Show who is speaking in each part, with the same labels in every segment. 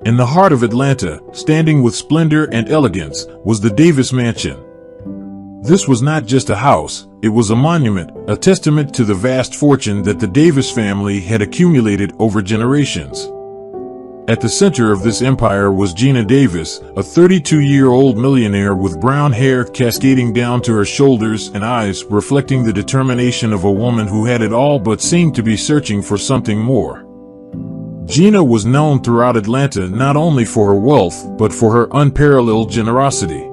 Speaker 1: In the heart of Atlanta, standing with splendor and elegance, was the Davis Mansion. This was not just a house, it was a monument, a testament to the vast fortune that the Davis family had accumulated over generations. At the center of this empire was Gina Davis, a 32-year-old millionaire with brown hair cascading down to her shoulders and eyes reflecting the determination of a woman who had it all but seemed to be searching for something more. Gina was known throughout Atlanta not only for her wealth, but for her unparalleled generosity.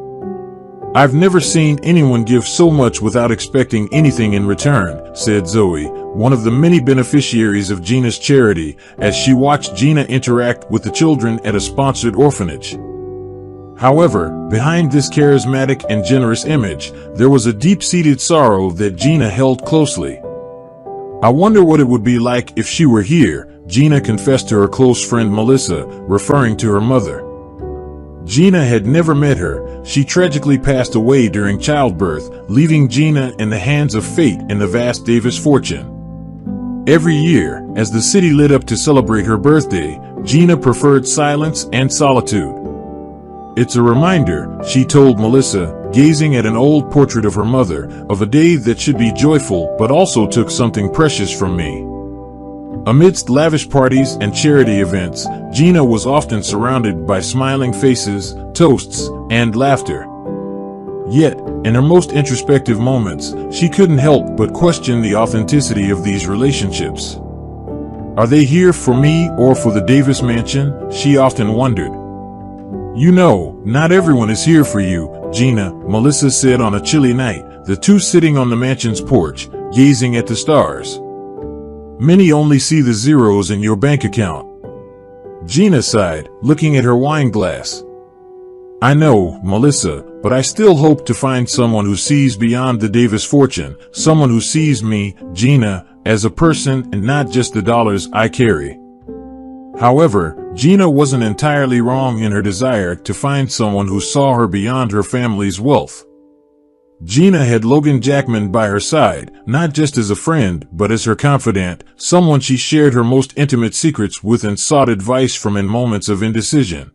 Speaker 1: "I've never seen anyone give so much without expecting anything in return," said Zoe, one of the many beneficiaries of Gina's charity, as she watched Gina interact with the children at a sponsored orphanage. However, behind this charismatic and generous image, there was a deep-seated sorrow that Gina held closely. "I wonder what it would be like if she were here," Gina confessed to her close friend Melissa, referring to her mother. Gina had never met her. She tragically passed away during childbirth, leaving Gina in the hands of fate and the vast Davis fortune. Every year, as the city lit up to celebrate her birthday, Gina preferred silence and solitude. "It's a reminder," she told Melissa, gazing at an old portrait of her mother, "of a day that should be joyful but also took something precious from me." Amidst lavish parties and charity events, Gina was often surrounded by smiling faces, toasts, and laughter. Yet, in her most introspective moments, she couldn't help but question the authenticity of these relationships. "Are they here for me or for the Davis Mansion?" she often wondered. "You know, not everyone is here for you, Gina," Melissa said on a chilly night, the two sitting on the mansion's porch, gazing at the stars. "Many only see the zeros in your bank account." Gina sighed, looking at her wine glass. "I know, Melissa, but I still hope to find someone who sees beyond the Davis fortune, someone who sees me, Gina, as a person and not just the dollars I carry." However, Gina wasn't entirely wrong in her desire to find someone who saw her beyond her family's wealth. Gina had Logan Jackman by her side, not just as a friend, but as her confidant, someone she shared her most intimate secrets with and sought advice from in moments of indecision.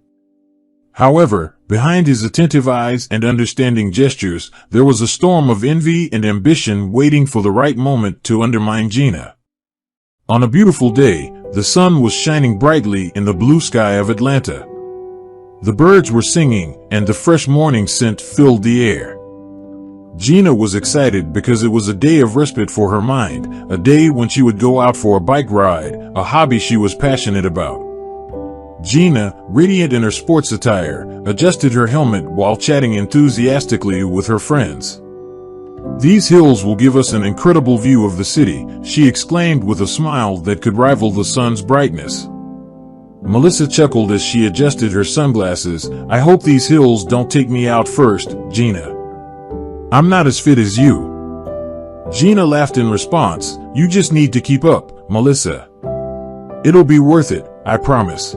Speaker 1: However, behind his attentive eyes and understanding gestures, there was a storm of envy and ambition waiting for the right moment to undermine Gina. On a beautiful day, the sun was shining brightly in the blue sky of Atlanta. The birds were singing, and the fresh morning scent filled the air. Gina was excited because it was a day of respite for her mind, a day when she would go out for a bike ride, a hobby she was passionate about. Gina, radiant in her sports attire, adjusted her helmet while chatting enthusiastically with her friends. "These hills will give us an incredible view of the city," she exclaimed with a smile that could rival the sun's brightness. Melissa chuckled as she adjusted her sunglasses. "I hope these hills don't take me out first, Gina. I'm not as fit as you." Gina laughed in response. "You just need to keep up, Melissa. It'll be worth it, I promise."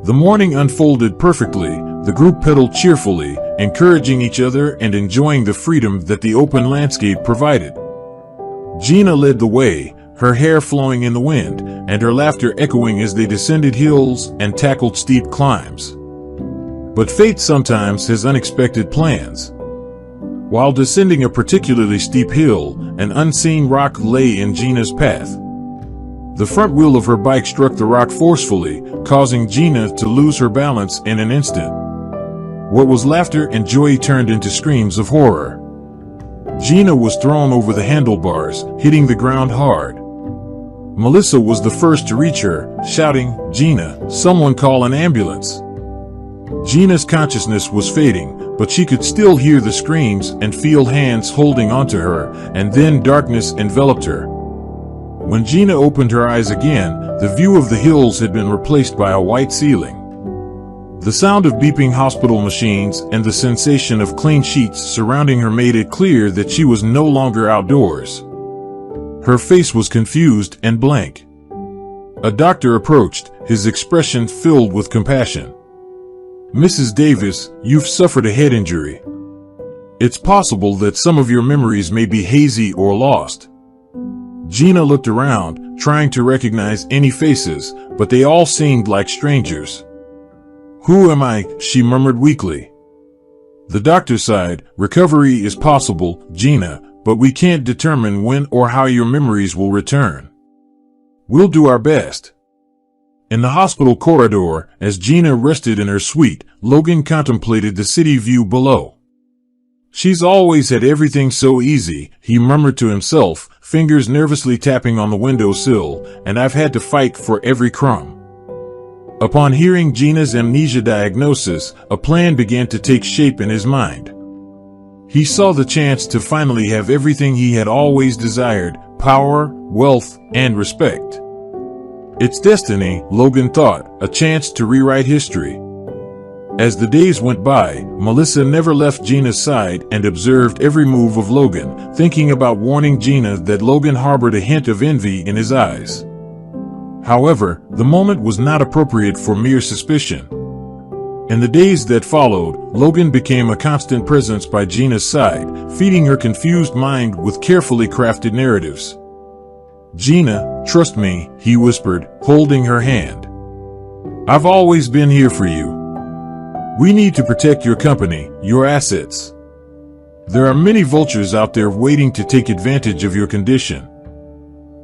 Speaker 1: The morning unfolded perfectly. The group pedaled cheerfully, encouraging each other and enjoying the freedom that the open landscape provided. Gina led the way, her hair flowing in the wind, and her laughter echoing as they descended hills and tackled steep climbs. But fate sometimes has unexpected plans. While descending a particularly steep hill, an unseen rock lay in Gina's path. The front wheel of her bike struck the rock forcefully, causing Gina to lose her balance in an instant. What was laughter and joy turned into screams of horror. Gina was thrown over the handlebars, hitting the ground hard. Melissa was the first to reach her, shouting, "Gina, someone call an ambulance." Gina's consciousness was fading, but she could still hear the screams and feel hands holding onto her, and then darkness enveloped her. When Gina opened her eyes again, the view of the hills had been replaced by a white ceiling. The sound of beeping hospital machines and the sensation of clean sheets surrounding her made it clear that she was no longer outdoors. Her face was confused and blank. A doctor approached, his expression filled with compassion. "Mrs. Davis, you've suffered a head injury. It's possible that some of your memories may be hazy or lost." Gina looked around, trying to recognize any faces, but they all seemed like strangers. "Who am I?" she murmured weakly. The doctor sighed. "Recovery is possible, Gina, but we can't determine when or how your memories will return. We'll do our best." In the hospital corridor, as Gina rested in her suite, Logan contemplated the city view below. "She's always had everything so easy," he murmured to himself, fingers nervously tapping on the windowsill, "and I've had to fight for every crumb." Upon hearing Gina's amnesia diagnosis, a plan began to take shape in his mind. He saw the chance to finally have everything he had always desired: power, wealth, and respect. It's destiny, Logan thought, a chance to rewrite history. As the days went by, Melissa never left Gina's side and observed every move of Logan, thinking about warning Gina that Logan harbored a hint of envy in his eyes. However, the moment was not appropriate for mere suspicion. In the days that followed, Logan became a constant presence by Gina's side, feeding her confused mind with carefully crafted narratives. "Gina, trust me," he whispered, holding her hand. "I've always been here for you. We need to protect your company, your assets. There are many vultures out there waiting to take advantage of your condition."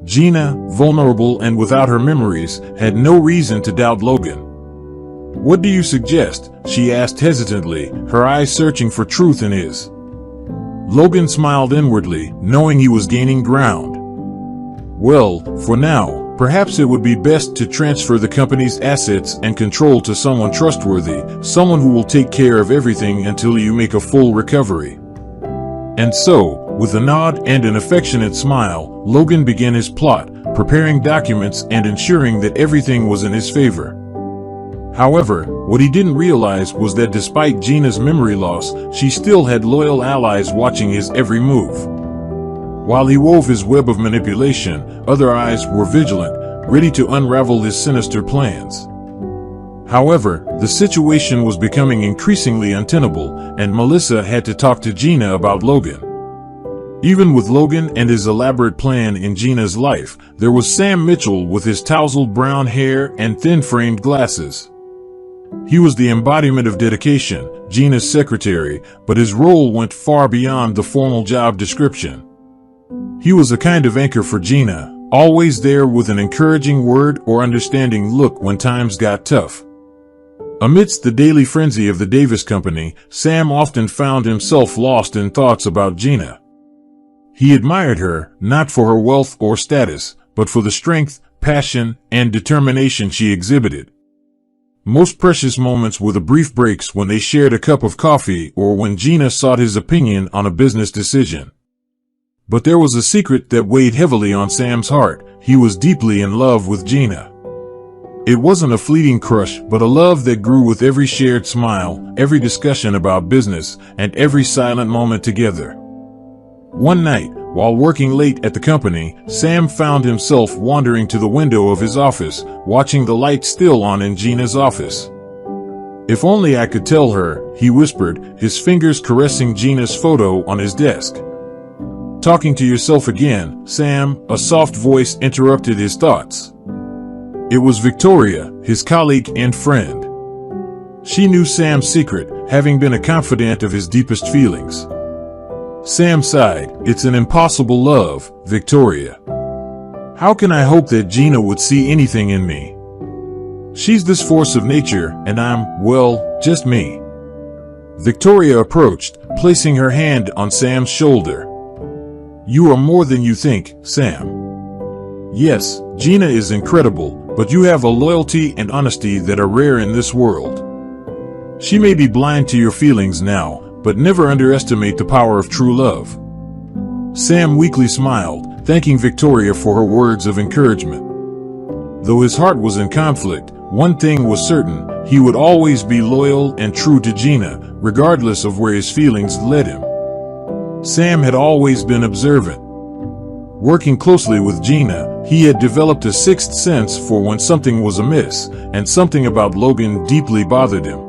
Speaker 1: Gina, vulnerable and without her memories, had no reason to doubt Logan. "What do you suggest?" she asked hesitantly, her eyes searching for truth in his. Logan smiled inwardly, knowing he was gaining ground. "Well, for now, perhaps it would be best to transfer the company's assets and control to someone trustworthy, someone who will take care of everything until you make a full recovery." And so, with a nod and an affectionate smile, Logan began his plot, preparing documents and ensuring that everything was in his favor. However, what he didn't realize was that despite Gina's memory loss, she still had loyal allies watching his every move. While he wove his web of manipulation, other eyes were vigilant, ready to unravel his sinister plans. However, the situation was becoming increasingly untenable, and Melissa had to talk to Gina about Logan. Even with Logan and his elaborate plan in Gina's life, there was Sam Mitchell with his tousled brown hair and thin-framed glasses. He was the embodiment of dedication, Gina's secretary, but his role went far beyond the formal job description. He was a kind of anchor for Gina, always there with an encouraging word or understanding look when times got tough. Amidst the daily frenzy of the Davis Company, Sam often found himself lost in thoughts about Gina. He admired her, not for her wealth or status, but for the strength, passion, and determination she exhibited. Most precious moments were the brief breaks when they shared a cup of coffee or when Gina sought his opinion on a business decision. But there was a secret that weighed heavily on Sam's heart: he was deeply in love with Gina. It wasn't a fleeting crush, but a love that grew with every shared smile, every discussion about business, and every silent moment together. One night, while working late at the company, Sam found himself wandering to the window of his office, watching the light still on in Gina's office. "If only I could tell her," he whispered, his fingers caressing Gina's photo on his desk. "Talking to yourself again, Sam," a soft voice interrupted his thoughts. It was Victoria, his colleague and friend. She knew Sam's secret, having been a confidant of his deepest feelings. Sam sighed. "It's an impossible love, Victoria. How can I hope that Gina would see anything in me? She's this force of nature, and I'm, well, just me." Victoria approached, placing her hand on Sam's shoulder. "You are more than you think, Sam. Yes, Gina is incredible, but you have a loyalty and honesty that are rare in this world. She may be blind to your feelings now, but never underestimate the power of true love." Sam weakly smiled, thanking Victoria for her words of encouragement. Though his heart was in conflict, one thing was certain: he would always be loyal and true to Gina, regardless of where his feelings led him. Sam had always been observant. Working closely with Gina, he had developed a sixth sense for when something was amiss, and something about Logan deeply bothered him.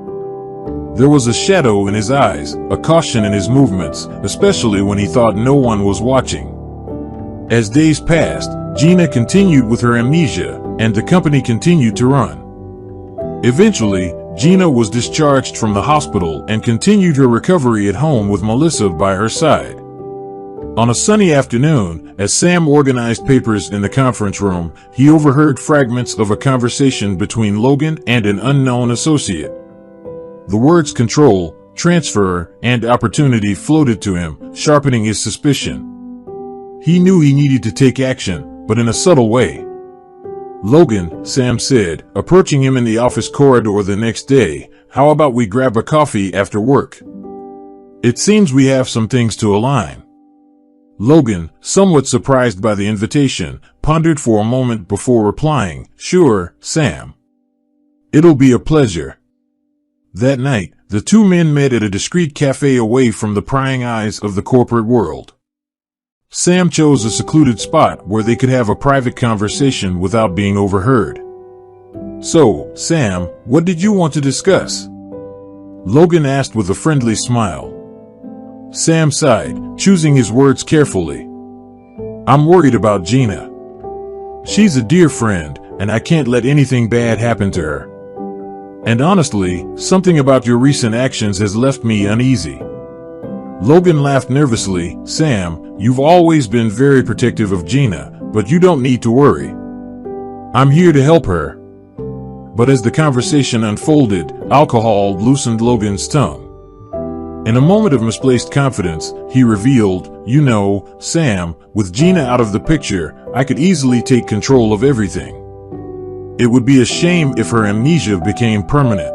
Speaker 1: There was a shadow in his eyes, a caution in his movements, especially when he thought no one was watching. As days passed, Gina continued with her amnesia, and the company continued to run. Eventually, Gina was discharged from the hospital and continued her recovery at home with Melissa by her side. On a sunny afternoon, as Sam organized papers in the conference room, he overheard fragments of a conversation between Logan and an unknown associate. The words control, transfer, and opportunity floated to him, sharpening his suspicion. He knew he needed to take action, but in a subtle way. "Logan," Sam said, approaching him in the office corridor the next day, "how about we grab a coffee after work? It seems we have some things to align." Logan, somewhat surprised by the invitation, pondered for a moment before replying, "Sure, Sam. It'll be a pleasure." That night, the two men met at a discreet cafe away from the prying eyes of the corporate world. Sam chose a secluded spot where they could have a private conversation without being overheard. "So, Sam, what did you want to discuss?" Logan asked with a friendly smile. Sam sighed, choosing his words carefully. "I'm worried about Gina. She's a dear friend, and I can't let anything bad happen to her. And honestly, something about your recent actions has left me uneasy." Logan laughed nervously. "Sam, you've always been very protective of Gina, but you don't need to worry. I'm here to help her." But as the conversation unfolded, alcohol loosened Logan's tongue. In a moment of misplaced confidence, he revealed, "You know, Sam, with Gina out of the picture, I could easily take control of everything. It would be a shame if her amnesia became permanent."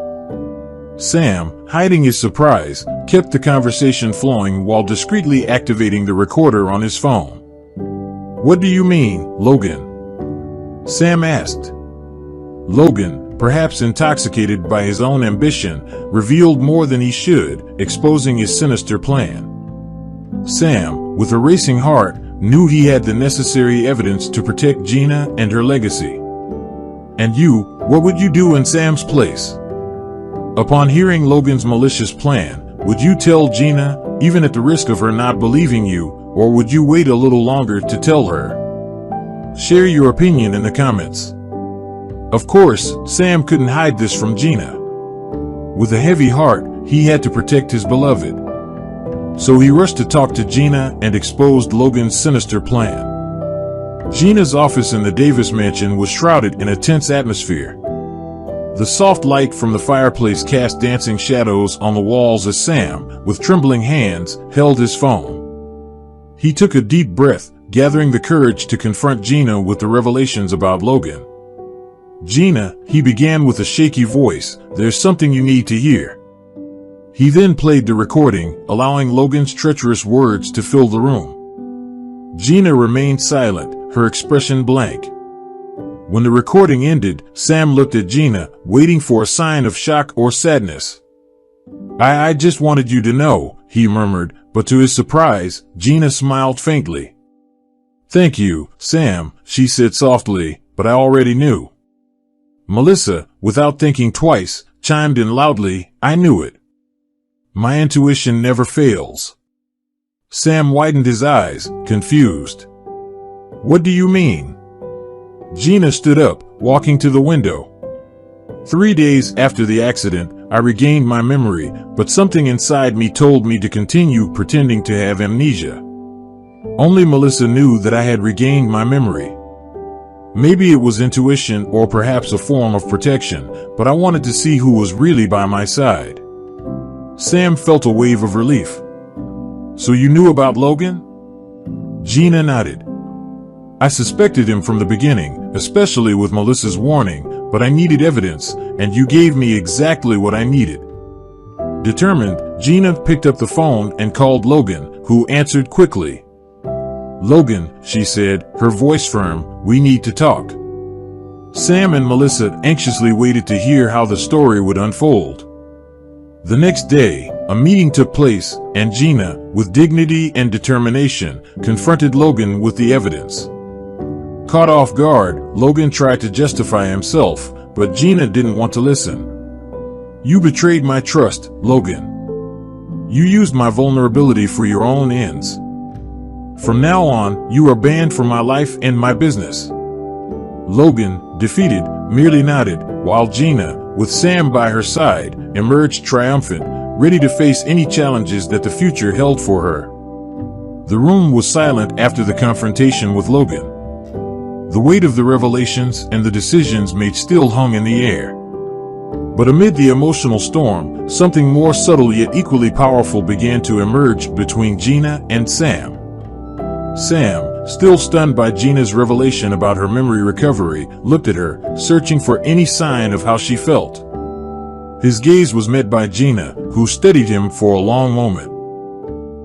Speaker 1: Sam, hiding his surprise, kept the conversation flowing while discreetly activating the recorder on his phone. "What do you mean, Logan?" Sam asked. Logan, perhaps intoxicated by his own ambition, revealed more than he should, exposing his sinister plan. Sam, with a racing heart, knew he had the necessary evidence to protect Gina and her legacy. "And you, what would you do in Sam's place?" Upon hearing Logan's malicious plan, would you tell Gina, even at the risk of her not believing you, or would you wait a little longer to tell her? Share your opinion in the comments. Of course, Sam couldn't hide this from Gina. With a heavy heart, he had to protect his beloved. So he rushed to talk to Gina and exposed Logan's sinister plan. Gina's office in the Davis mansion was shrouded in a tense atmosphere. The soft light from the fireplace cast dancing shadows on the walls as Sam, with trembling hands, held his phone. He took a deep breath, gathering the courage to confront Gina with the revelations about Logan. "Gina," he began with a shaky voice, "there's something you need to hear." He then played the recording, allowing Logan's treacherous words to fill the room. Gina remained silent, her expression blank. When the recording ended, Sam looked at Gina, waiting for a sign of shock or sadness. I just wanted you to know," he murmured, but to his surprise, Gina smiled faintly. "Thank you, Sam," she said softly, "but I already knew." Melissa, without thinking twice, chimed in loudly, "I knew it. My intuition never fails." Sam widened his eyes, confused. "What do you mean?" Gina stood up, walking to the window. 3 days after the accident, I regained my memory, but something inside me told me to continue pretending to have amnesia. Only Melissa knew that I had regained my memory. Maybe it was intuition or perhaps a form of protection, but I wanted to see who was really by my side. Sam felt a wave of relief. "So you knew about Logan?" Gina nodded. "I suspected him from the beginning, especially with Melissa's warning, but I needed evidence, and you gave me exactly what I needed." Determined, Gina picked up the phone and called Logan, who answered quickly. "Logan," she said, her voice firm, "we need to talk." Sam and Melissa anxiously waited to hear how the story would unfold. The next day, a meeting took place, and Gina, with dignity and determination, confronted Logan with the evidence. Caught off guard, Logan tried to justify himself, but Gina didn't want to listen. "You betrayed my trust, Logan. You used my vulnerability for your own ends. From now on, you are banned from my life and my business." Logan, defeated, merely nodded, while Gina, with Sam by her side, emerged triumphant, ready to face any challenges that the future held for her. The room was silent after the confrontation with Logan. The weight of the revelations and the decisions made still hung in the air. But amid the emotional storm, something more subtle yet equally powerful began to emerge between Gina and Sam. Sam, still stunned by Gina's revelation about her memory recovery, looked at her, searching for any sign of how she felt. His gaze was met by Gina, who studied him for a long moment.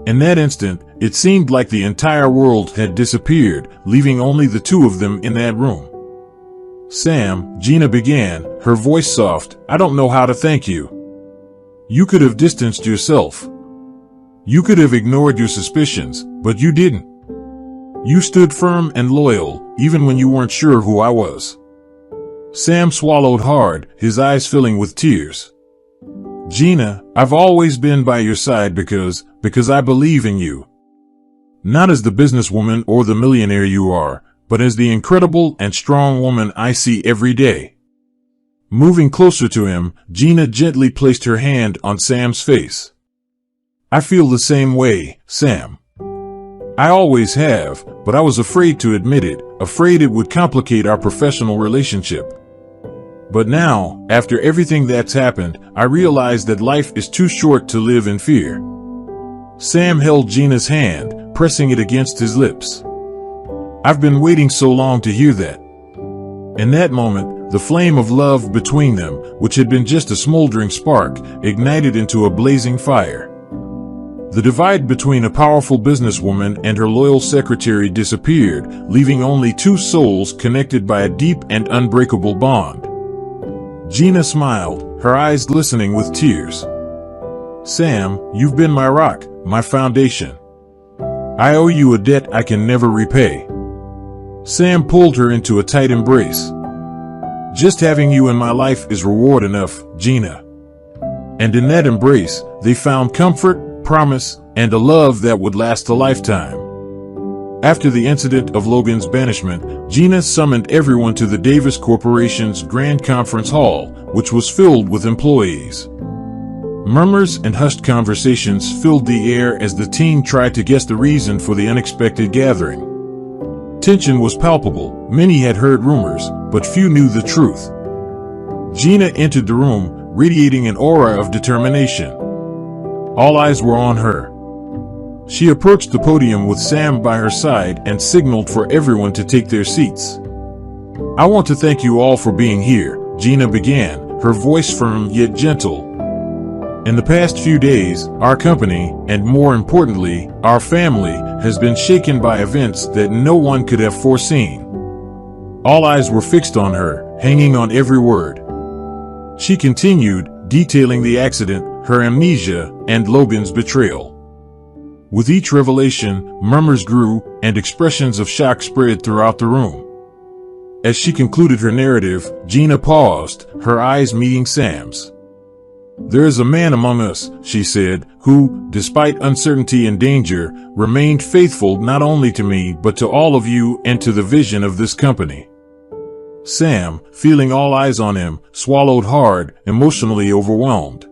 Speaker 1: In that instant, it seemed like the entire world had disappeared, leaving only the two of them in that room. Sam, Gina began, her voice soft, I don't know how to thank you. You could have distanced yourself. You could have ignored your suspicions, but you didn't. You stood firm and loyal, even when you weren't sure who I was. Sam swallowed hard, his eyes filling with tears. Gina, I've always been by your side because I believe in you. Not as the businesswoman or the millionaire you are, but as the incredible and strong woman I see every day. Moving closer to him, Gina gently placed her hand on Sam's face. I feel the same way, Sam. I always have, but I was afraid to admit it, afraid it would complicate our professional relationship. But now, after everything that's happened, I realize that life is too short to live in fear. Sam held Gina's hand, pressing it against his lips. I've been waiting so long to hear that. In that moment, the flame of love between them, which had been just a smoldering spark, ignited into a blazing fire. The divide between a powerful businesswoman and her loyal secretary disappeared, leaving only two souls connected by a deep and unbreakable bond. Gina smiled, her eyes glistening with tears. Sam, you've been my rock, my foundation. I owe you a debt I can never repay. Sam pulled her into a tight embrace. Just having you in my life is reward enough, Gina. And in that embrace, they found comfort, promise, and a love that would last a lifetime. After the incident of Logan's banishment, Gina summoned everyone to the Davis Corporation's Grand Conference Hall, which was filled with employees. Murmurs and hushed conversations filled the air as the team tried to guess the reason for the unexpected gathering. Tension was palpable. Many had heard rumors, but few knew the truth. Gina entered the room, radiating an aura of determination. All eyes were on her. She approached the podium with Sam by her side and signaled for everyone to take their seats. I want to thank you all for being here, Gina began, her voice firm yet gentle. In the past few days, our company, and more importantly, our family, has been shaken by events that no one could have foreseen. All eyes were fixed on her, hanging on every word. She continued, detailing the accident, her amnesia, and Logan's betrayal. With each revelation, murmurs grew, and expressions of shock spread throughout the room. As she concluded her narrative, Gina paused, her eyes meeting Sam's. There is a man among us, she said, who, despite uncertainty and danger, remained faithful not only to me but to all of you and to the vision of this company. Sam, feeling all eyes on him, swallowed hard, emotionally overwhelmed.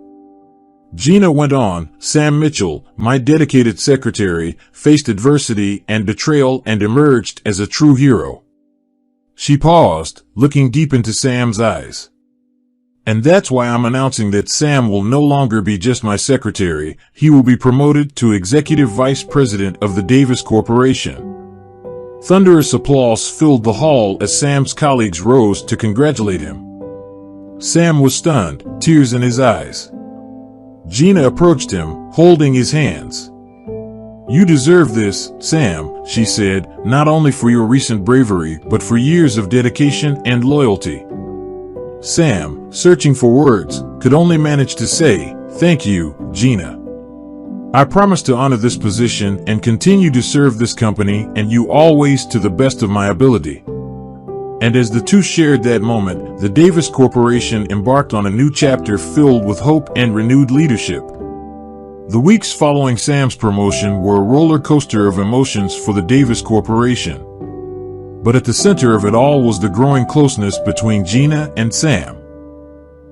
Speaker 1: Gina went on, Sam Mitchell, my dedicated secretary, faced adversity and betrayal and emerged as a true hero. She paused, looking deep into Sam's eyes. And that's why I'm announcing that Sam will no longer be just my secretary, he will be promoted to executive vice president of the Davis Corporation. Thunderous applause filled the hall as Sam's colleagues rose to congratulate him. Sam was stunned, tears in his eyes. Gina approached him, holding his hands. You deserve this, Sam, she said, not only for your recent bravery, but for years of dedication and loyalty. Sam, searching for words, could only manage to say, thank you, Gina. I promise to honor this position and continue to serve this company and you always to the best of my ability. And as the two shared that moment, the Davis Corporation embarked on a new chapter filled with hope and renewed leadership. The weeks following Sam's promotion were a roller coaster of emotions for the Davis Corporation. But at the center of it all was the growing closeness between Gina and Sam.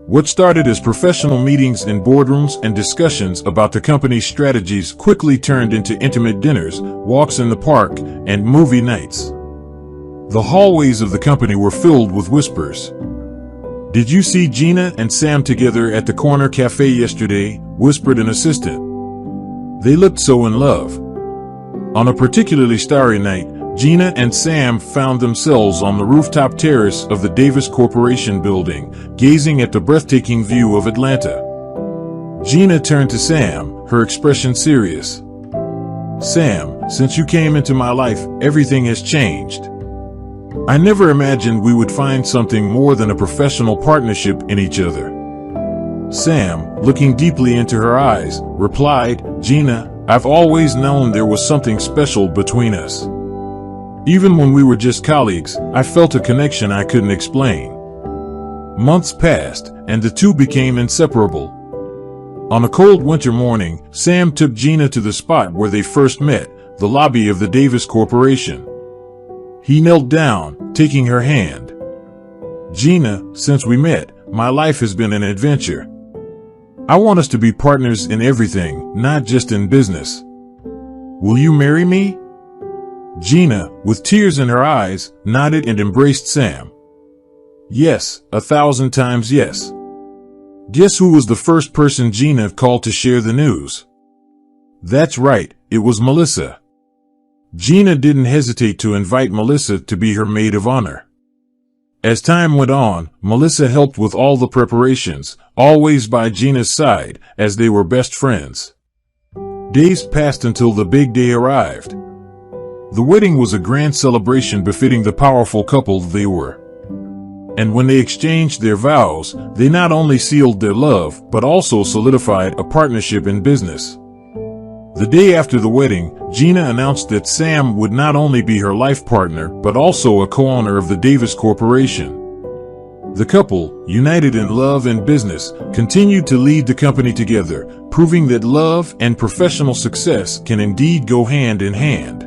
Speaker 1: What started as professional meetings in boardrooms and discussions about the company's strategies quickly turned into intimate dinners, walks in the park, and movie nights. The hallways of the company were filled with whispers. "Did you see Gina and Sam together at the corner cafe yesterday?" whispered an assistant. "They looked so in love." On a particularly starry night, Gina and Sam found themselves on the rooftop terrace of the Davis Corporation building, gazing at the breathtaking view of Atlanta. Gina turned to Sam, her expression serious. "Sam, since you came into my life, everything has changed. I never imagined we would find something more than a professional partnership in each other." Sam, looking deeply into her eyes, replied, "Gina, I've always known there was something special between us. Even when we were just colleagues, I felt a connection I couldn't explain." Months passed, and the two became inseparable. On a cold winter morning, Sam took Gina to the spot where they first met, the lobby of the Davis Corporation. He knelt down, taking her hand. "Gina, since we met, my life has been an adventure. I want us to be partners in everything, not just in business. Will you marry me?" Gina, with tears in her eyes, nodded and embraced Sam. "Yes, 1,000 times yes." Guess who was the first person Gina called to share the news? That's right, it was Melissa. Gina didn't hesitate to invite Melissa to be her maid of honor. As time went on, Melissa helped with all the preparations, always by Gina's side, as they were best friends. Days passed until the big day arrived. The wedding was a grand celebration befitting the powerful couple they were. And when they exchanged their vows, they not only sealed their love, but also solidified a partnership in business. The day after the wedding, Gina announced that Sam would not only be her life partner, but also a co-owner of the Davis Corporation. The couple, united in love and business, continued to lead the company together, proving that love and professional success can indeed go hand in hand.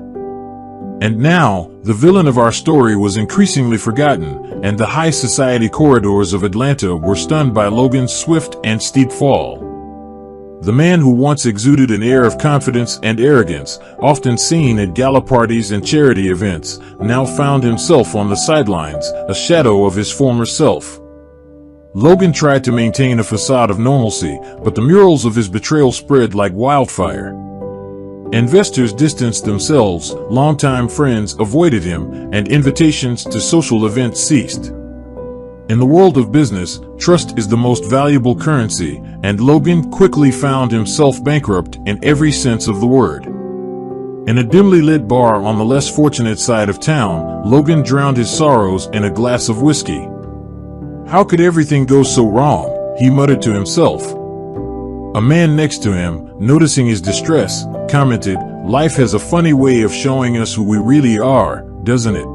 Speaker 1: And now, the villain of our story was increasingly forgotten, and the high society corridors of Atlanta were stunned by Logan's swift and steep fall. The man who once exuded an air of confidence and arrogance, often seen at gala parties and charity events, now found himself on the sidelines, a shadow of his former self. Logan tried to maintain a facade of normalcy, but the murals of his betrayal spread like wildfire. Investors distanced themselves, longtime friends avoided him, and invitations to social events ceased. In the world of business, trust is the most valuable currency, and Logan quickly found himself bankrupt in every sense of the word. In a dimly lit bar on the less fortunate side of town, Logan drowned his sorrows in a glass of whiskey. "How could everything go so wrong?" he muttered to himself. A man next to him, noticing his distress, commented, "Life has a funny way of showing us who we really are, doesn't it?"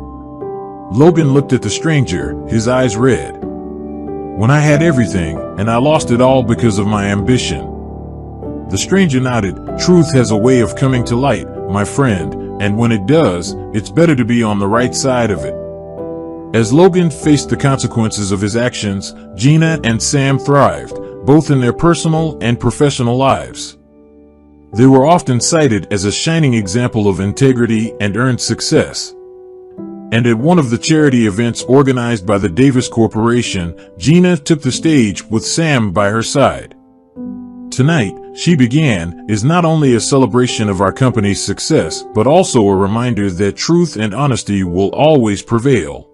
Speaker 1: Logan looked at the stranger, his eyes red. "When I had everything, and I lost it all because of my ambition." The stranger nodded. "Truth has a way of coming to light, my friend, and when it does, it's better to be on the right side of it." As Logan faced the consequences of his actions, Gina and Sam thrived, both in their personal and professional lives. They were often cited as a shining example of integrity and earned success. And at one of the charity events organized by the Davis Corporation, Gina took the stage with Sam by her side. Tonight, She Began is not only a celebration of our company's success, but also a reminder that truth and honesty will always prevail.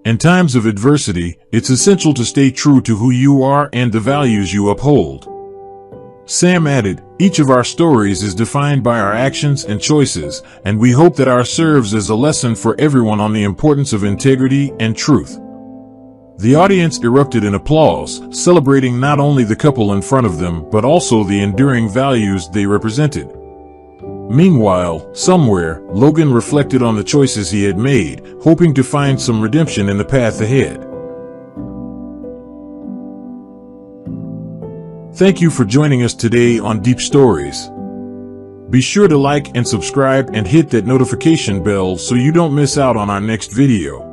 Speaker 1: In times of adversity, it's essential to stay true to who you are and the values you uphold. Sam added, "Each of our stories is defined by our actions and choices, and we hope that ours serves as a lesson for everyone on the importance of integrity and truth." The audience erupted in applause, celebrating not only the couple in front of them, but also the enduring values they represented. Meanwhile, somewhere, Logan reflected on the choices he had made, hoping to find some redemption in the path ahead. Thank you for joining us today on Deep Stories. Be sure to like and subscribe and hit that notification bell so you don't miss out on our next video.